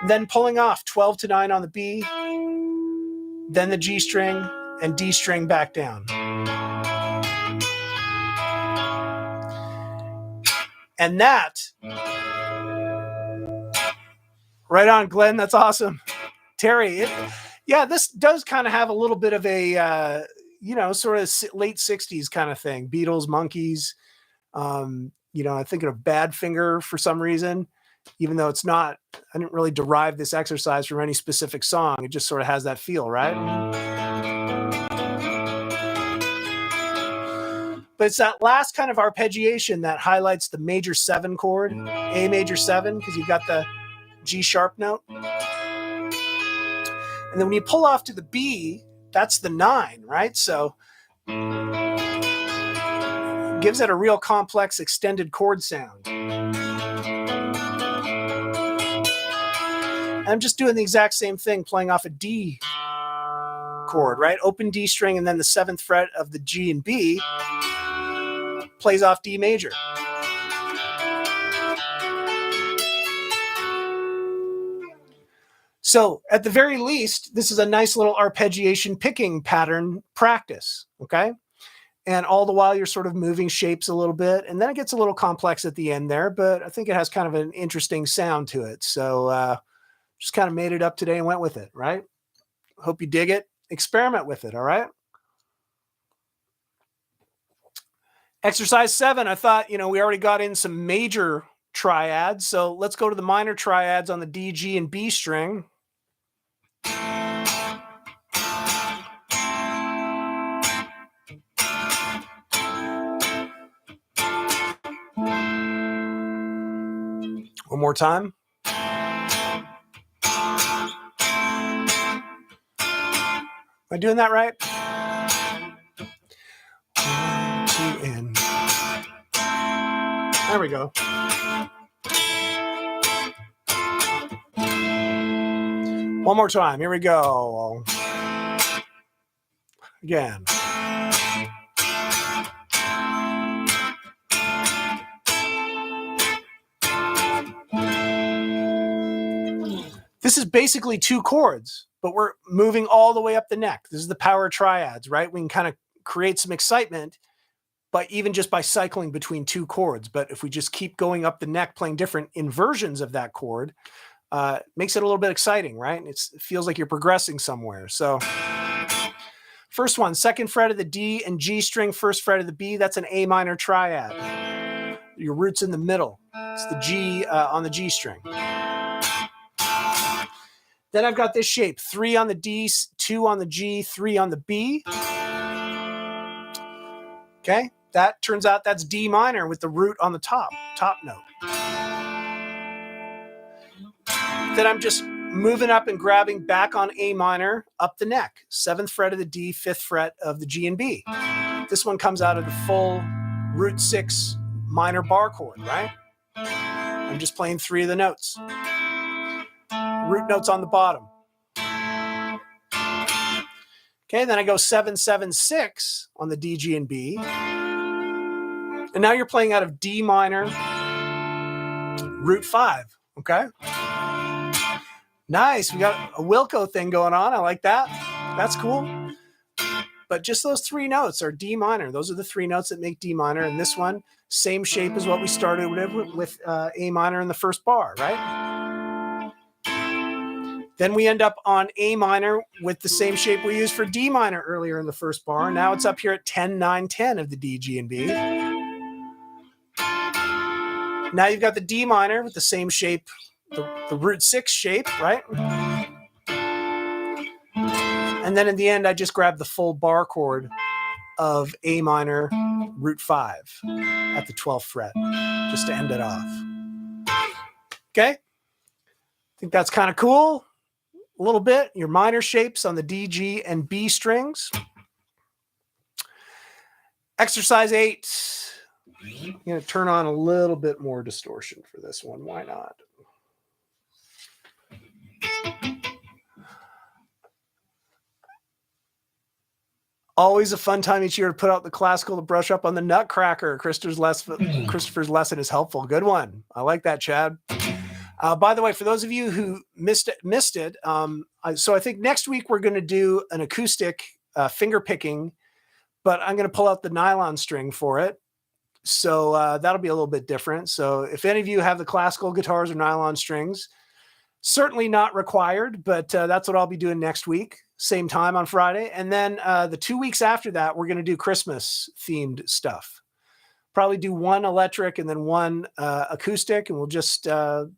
Then pulling off 12 to 9 on the B, then the G string and D string back down. And that, right on, Glenn, that's awesome. Terry, yeah, this does kind of have a little bit of a, sort of late 60s kind of thing. Beatles, Monkees, I'm thinking of Badfinger for some reason, even though it's not, I didn't really derive this exercise from any specific song. It just sort of has that feel, right? But it's that last kind of arpeggiation that highlights the major 7 chord, A major 7, because you've got the G sharp note. And then when you pull off to the B, that's the 9, right? So it gives it a real complex extended chord sound. And I'm just doing the exact same thing, playing off a D chord, right? Open D string and then the 7th fret of the G and B plays off D major. So at the very least, this is a nice little arpeggiation picking pattern practice, okay? And all the while you're sort of moving shapes a little bit, and then it gets a little complex at the end there, but I think it has kind of an interesting sound to it. So just kind of made it up today and went with it, right? Hope you dig it. Experiment with it, all right? Exercise 7, I thought, we already got in some major triads, so let's go to the minor triads on the D, G, and B string. One more time. Am I doing that right? 1, 2, and there we go. One more time. Here we go. Again. This is basically 2 chords, but we're moving all the way up the neck. This is the power triads, right? We can kind of create some excitement, but even just by cycling between 2 chords. But if we just keep going up the neck, playing different inversions of that chord, makes it a little bit exciting, right? It feels like you're progressing somewhere. So first one, 2nd fret of the D and G string, 1st fret of the B, that's an A minor triad. Your root's in the middle. It's the G on the G string. Then I've got this shape, 3 on the D, 2 on the G, 3 on the B. Okay, that turns out that's D minor with the root on the top note. Then I'm just moving up and grabbing back on A minor, up the neck, 7th fret of the D, 5th fret of the G and B. This one comes out of the full root 6 minor bar chord, right? I'm just playing 3 of the notes. Root notes on the bottom. Okay, then I go 7, 7, 6 on the D, G, and B. And now you're playing out of D minor, root 5, okay? Nice, we got a Wilco thing going on. I like that. That's cool. But just those 3 notes are D minor. Those are the 3 notes that make D minor. And this one, same shape as what we started with A minor in the first bar, right? Then we end up on A minor with the same shape we used for D minor earlier in the first bar. Now it's up here at 10, 9, 10 of the D, G, and B. Now you've got the D minor with the same shape, the root 6 shape, right? And then in the end, I just grab the full bar chord of A minor, root 5 at the 12th fret, just to end it off. Okay? I think that's kind of cool. A little bit, your minor shapes on the D, G, and B strings. Exercise 8. I'm going to turn on a little bit more distortion for this one. Why not? Always a fun time each year to put out the classical to brush up on the Nutcracker. Christopher's lesson is helpful. Good one. I like that, Chad. By the way, for those of you who missed it, so I think next week we're going to do an acoustic finger picking, but I'm going to pull out the nylon string for it. So that'll be a little bit different. So if any of you have the classical guitars or nylon strings, certainly not required, but that's what I'll be doing next week, same time on Friday. And then the 2 weeks after that, we're going to do Christmas themed stuff. Probably do one electric and then one acoustic, and we'll just, I'll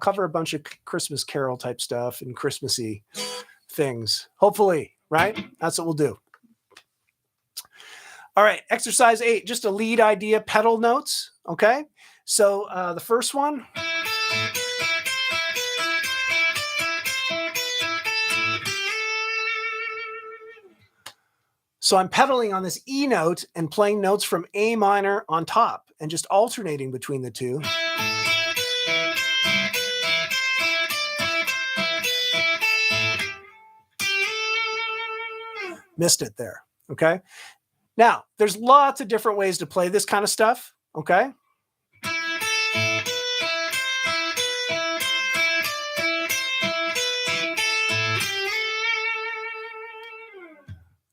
cover a bunch of Christmas Carol type stuff and Christmassy things. Hopefully, right? That's what we'll do. All right, exercise 8, just a lead idea pedal notes. Okay, so the first one. So I'm pedaling on this E note and playing notes from A minor on top and just alternating between the two. Missed it there, okay? Now, there's lots of different ways to play this kind of stuff, okay?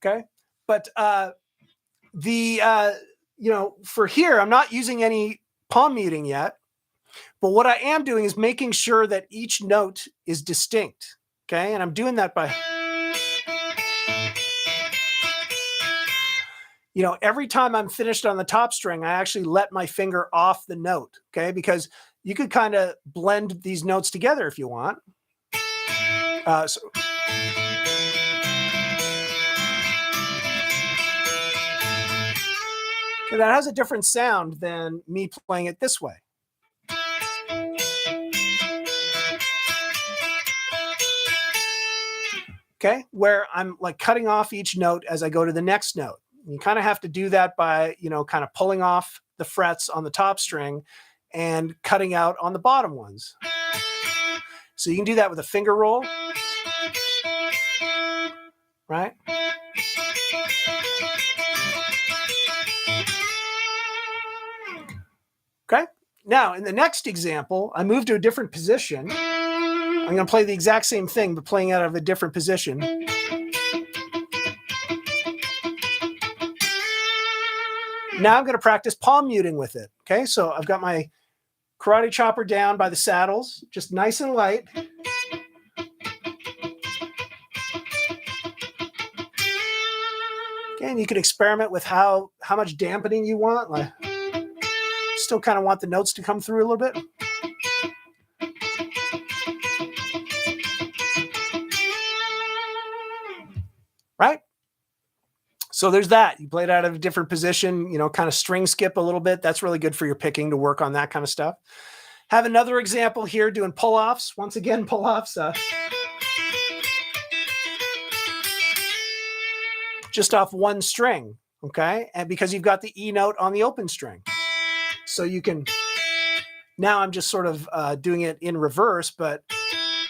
Okay, but for here, I'm not using any palm muting yet, but what I am doing is making sure that each note is distinct, okay? And I'm doing that by, every time I'm finished on the top string, I actually let my finger off the note, okay? Because you could kind of blend these notes together if you want. That has a different sound than me playing it this way. Okay, where I'm like cutting off each note as I go to the next note. You kind of have to do that by, kind of pulling off the frets on the top string and cutting out on the bottom ones. So you can do that with a finger roll, right? Okay, now in the next example, I move to a different position. I'm going to play the exact same thing, but playing out of a different position. Now I'm going to practice palm muting with it. Okay, so I've got my karate chopper down by the saddles, just nice and light. Okay, and you can experiment with how much dampening you want. Like, still kind of want the notes to come through a little bit. Right? So there's that. You play it out of a different position, kind of string skip a little bit. That's really good for your picking to work on that kind of stuff. Have another example here doing pull-offs. Once again, pull-offs. Just off one string, okay? And because you've got the E note on the open string. So you can, now I'm just sort of doing it in reverse, but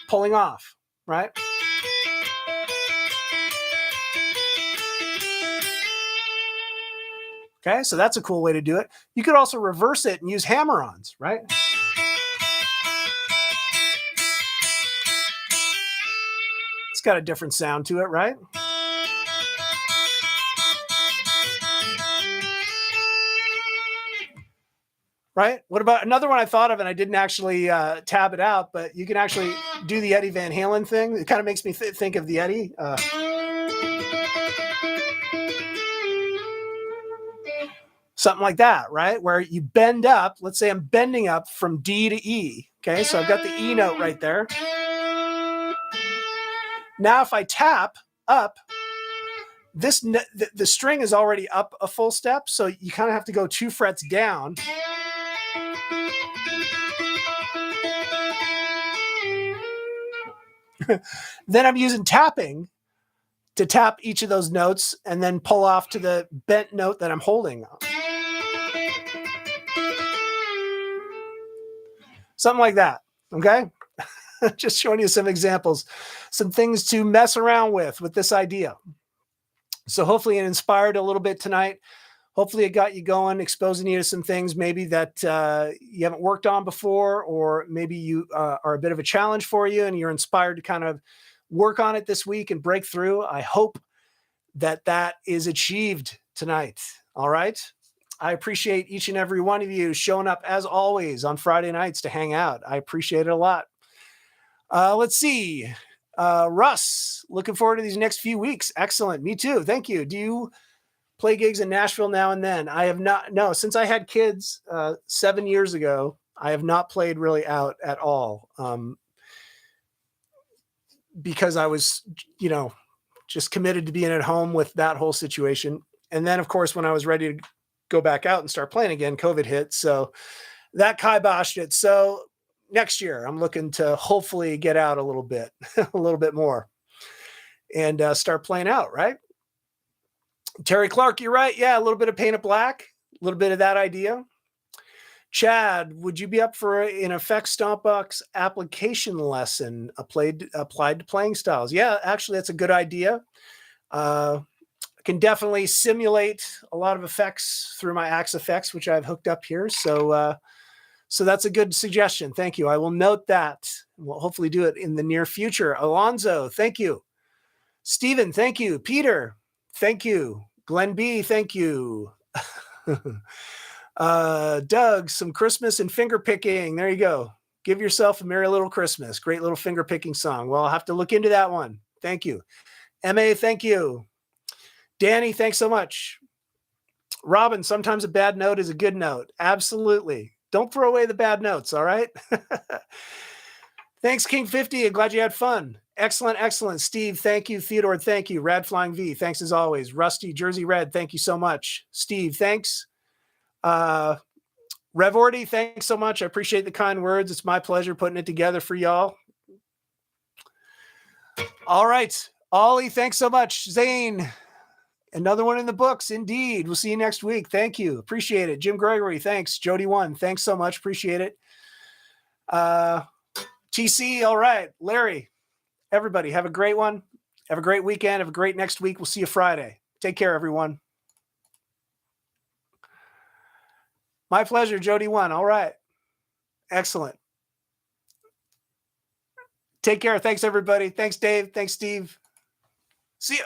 pulling off, right? Okay, so that's a cool way to do it. You could also reverse it and use hammer-ons, right? It's got a different sound to it, right? Right? What about another one I thought of, and I didn't actually tab it out, but you can actually do the Eddie Van Halen thing. It kind of makes me think of the Eddie. Something like that, right? Where you bend up. Let's say I'm bending up from D to E. Okay, so I've got the E note right there. Now if I tap up, the string is already up a full step, so you kind of have to go 2 frets down. Then I'm using tapping to tap each of those notes and then pull off to the bent note that I'm holding. Something like that. Okay. Just showing you some examples, some things to mess around with this idea. So hopefully it inspired a little bit tonight. Hopefully it got you going, exposing you to some things maybe that you haven't worked on before, or maybe you are a bit of a challenge for you and you're inspired to kind of work on it this week and break through. I hope that that is achieved tonight. All right. I appreciate each and every one of you showing up as always on Friday nights to hang out. I appreciate it a lot. Let's see. Russ, looking forward to these next few weeks. Excellent. Me too. Thank you. Do you play gigs in Nashville now and then? I have not. No, since I had kids 7 years ago, I have not played really out at all because I was, just committed to being at home with that whole situation. And then, of course, when I was ready to go back out and start playing again, COVID hit. So that kiboshed it. So next year, I'm looking to hopefully get out a little bit, a little bit more, and start playing out, right? Terry Clark, you're right. Yeah, a little bit of Paint It Black, a little bit of that idea. Chad, would you be up for an Effects Stompbox application lesson applied to playing styles? Yeah, actually, that's a good idea. I can definitely simulate a lot of effects through my Axe Effects, which I've hooked up here. So that's a good suggestion. Thank you. I will note that. We'll hopefully do it in the near future. Alonzo, thank you. Stephen, thank you. Peter, thank you. Glenn B, thank you. Doug, some Christmas and finger picking. There you go. Give yourself a merry little Christmas. Great little finger picking song. Well, I'll have to look into that one. Thank you. MA, thank you. Danny, thanks so much. Robin, sometimes a bad note is a good note. Absolutely. Don't throw away the bad notes, all right? Thanks, King 50. I'm glad you had fun. Excellent, excellent. Steve, thank you. Theodore, thank you. Rad Flying V, thanks as always. Rusty, Jersey Red, thank you so much. Steve, thanks. Revorty, thanks so much. I appreciate the kind words. It's my pleasure putting it together for y'all. All right. Ollie, thanks so much. Zane, another one in the books. Indeed. We'll see you next week. Thank you. Appreciate it. Jim Gregory, thanks. Jody1, thanks so much. Appreciate it. TC, all right. Larry, everybody, have a great one. Have a great weekend. Have a great next week. We'll see you Friday. Take care, everyone. My pleasure, Jody1. All right. Excellent. Take care. Thanks, everybody. Thanks, Dave. Thanks, Steve. See ya.